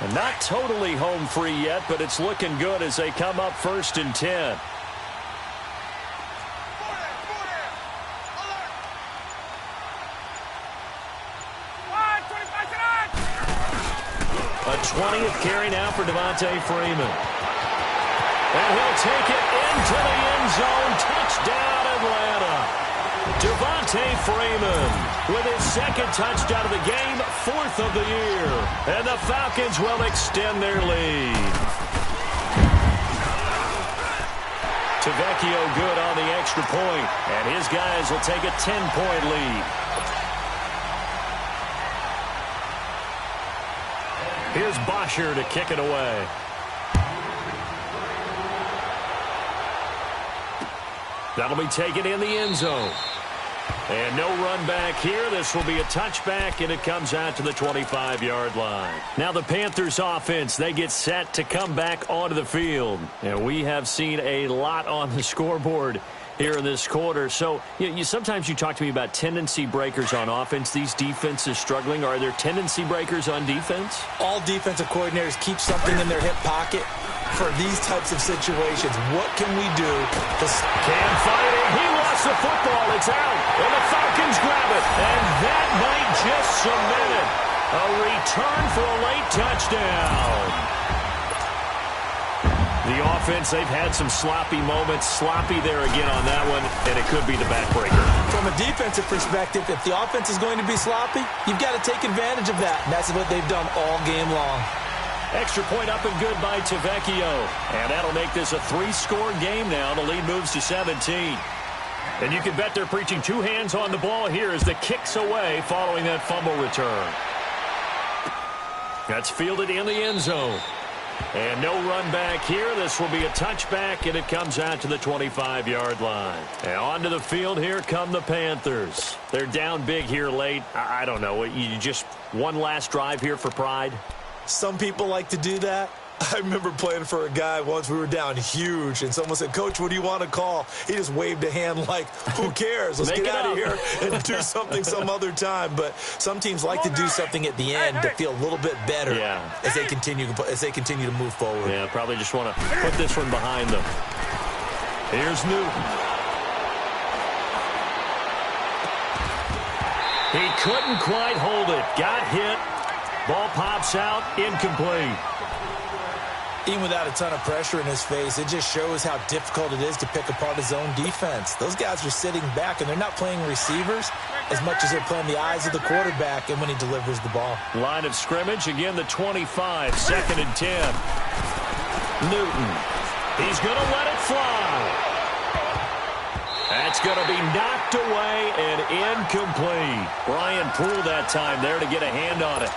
And not totally home free yet, but it's looking good as they come up 1st and 10. A 20th carry now for Devontae Freeman. And he'll take it into the end zone. Touchdown, Atlanta. Devontae Freeman with his 2nd touchdown of the game, 4th of the year. And the Falcons will extend their lead. Tavecchio good on the extra point, and his guys will take a 10-point lead. Here's Bosher to kick it away. That'll be taken in the end zone. And no run back here. This will be a touchback, and it comes out to the 25-yard line. Now the Panthers offense, they get set to come back onto the field. And we have seen a lot on the scoreboard here in this quarter. So sometimes you talk to me about tendency breakers on offense. These defenses struggling. Are there tendency breakers on defense? All defensive coordinators keep something in their hip pocket for these types of situations. What can we do? Cam fighting. He lost the football. It's out. And the Falcons grab it. And that might just cement it. A return for a late touchdown. The offense, they've had some sloppy moments. Sloppy there again on that one, and it could be the backbreaker. From a defensive perspective, if the offense is going to be sloppy, you've got to take advantage of that. And that's what they've done all game long. Extra point up and good by Tavecchio. And that'll make this a 3-score game now. The lead moves to 17. And you can bet they're preaching 2 hands on the ball here as the kick's away following that fumble return. That's fielded in the end zone. And no run back here. This will be a touchback, and it comes out to the 25-yard line. And onto the field here come the Panthers. They're down big here late. I don't know. You just one last drive here for pride? Some people like to do that. I remember playing for a guy once. We were down huge, and someone said, "Coach, what do you want to call?" He just waved a hand like, who cares? Let's get out of here and do something some other time. But some teams like to do something at the end to feel a little bit better as they continue to move forward. Yeah, probably just want to put this one behind them. Here's Newton. He couldn't quite hold it. Got hit. Ball pops out. Incomplete. Even without a ton of pressure in his face, it just shows how difficult it is to pick apart his own defense. Those guys are sitting back, and they're not playing receivers as much as they're playing the eyes of the quarterback and when he delivers the ball. Line of scrimmage, again the 25, 2nd and 10. Newton. He's going to let it fly. That's going to be knocked away and incomplete. Brian Poole that time there to get a hand on it.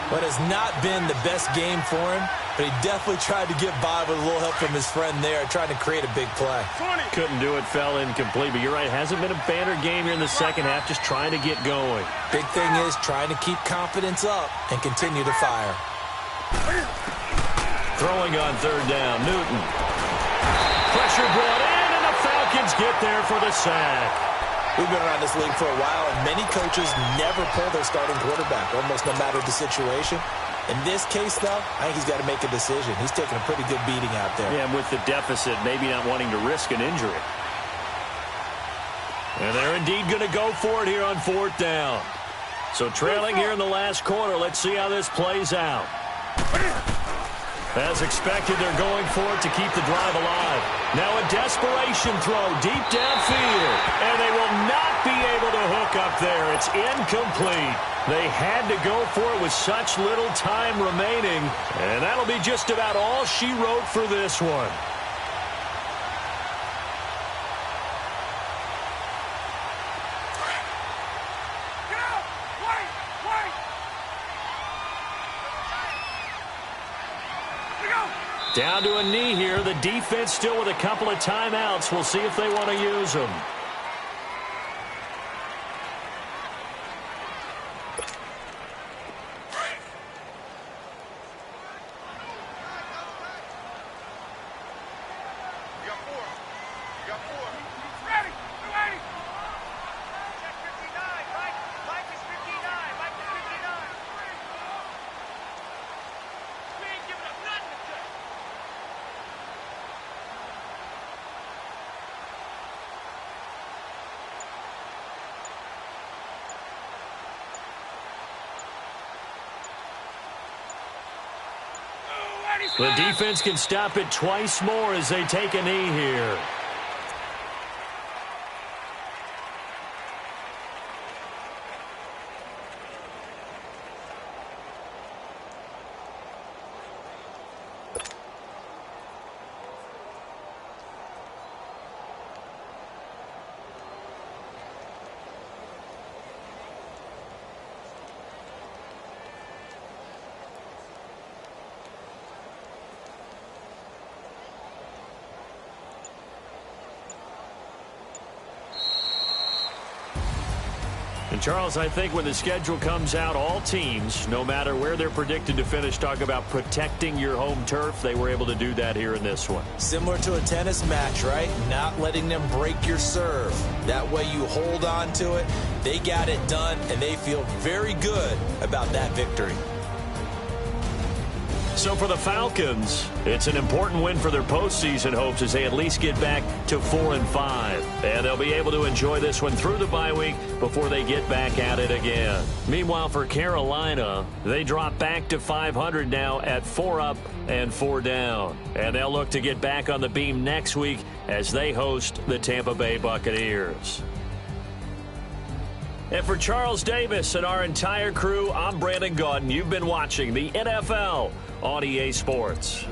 What has not been the best game for him, but he definitely tried to get by with a little help from his friend there, trying to create a big play. Couldn't do it, fell incomplete, but you're right, hasn't been a banner game here in the second half, just trying to get going. Big thing is trying to keep confidence up and continue to fire. Throwing on 3rd down, Newton. Pressure brought in, and the Falcons get there for the sack. We've been around this league for a while, and many coaches never pull their starting quarterback, almost no matter the situation. In this case, though, I think he's got to make a decision. He's taking a pretty good beating out there. Yeah, and with the deficit, maybe not wanting to risk an injury. And they're indeed going to go for it here on 4th down. So trailing here in the last quarter, let's see how this plays out. As expected, they're going for it to keep the drive alive. Now a desperation throw deep downfield. And they will not be able to hook up there. It's incomplete. They had to go for it with such little time remaining. And that'll be just about all she wrote for this one. Down to a knee here. The defense still with a couple of timeouts. We'll see if they want to use them. The defense can stop it twice more as they take a knee here. And Charles, I think when the schedule comes out, all teams, no matter where they're predicted to finish, talk about protecting your home turf. They were able to do that here in this one. Similar to a tennis match, right? Not letting them break your serve. That way you hold on to it. They got it done, and they feel very good about that victory. So for the Falcons, it's an important win for their postseason hopes as they at least get back to 4-5. And they'll be able to enjoy this one through the bye week before they get back at it again. Meanwhile, for Carolina, they drop back to 500 now at 4 up and 4 down. And they'll look to get back on the beam next week as they host the Tampa Bay Buccaneers. And for Charles Davis and our entire crew, I'm Brandon Gaudin. You've been watching the NFL on EA Sports.